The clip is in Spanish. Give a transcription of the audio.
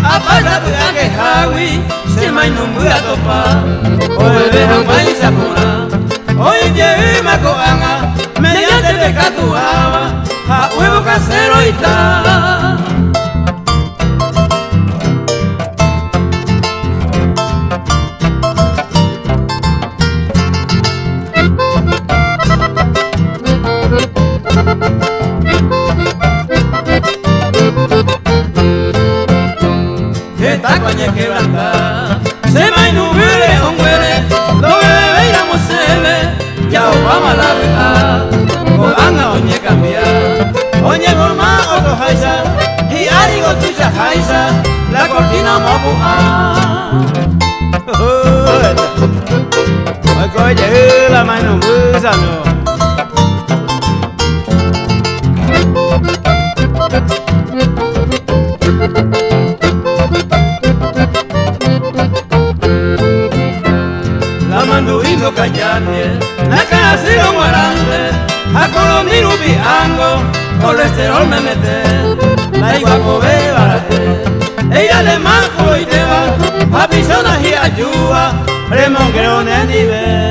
apasa que hawi se mai numbua topa oe beha mai sapura oe je mako anga mediante pecado hawa ha huevo casero ita esta coña quebranta se mai nubile ongwele lo bebe iramos sebe ya obama la veta o anga oñe cambia oñe gorma oto haisa y arigo tuya haisa la cortina mabua oi coye la mai nubusa no Manduindo callante, la casero guarante, a colombiru piango, colesterol me mete, la igua cobe barate, ella le manjo y te va, a pisonas y ayuda, remon creo ne nivel.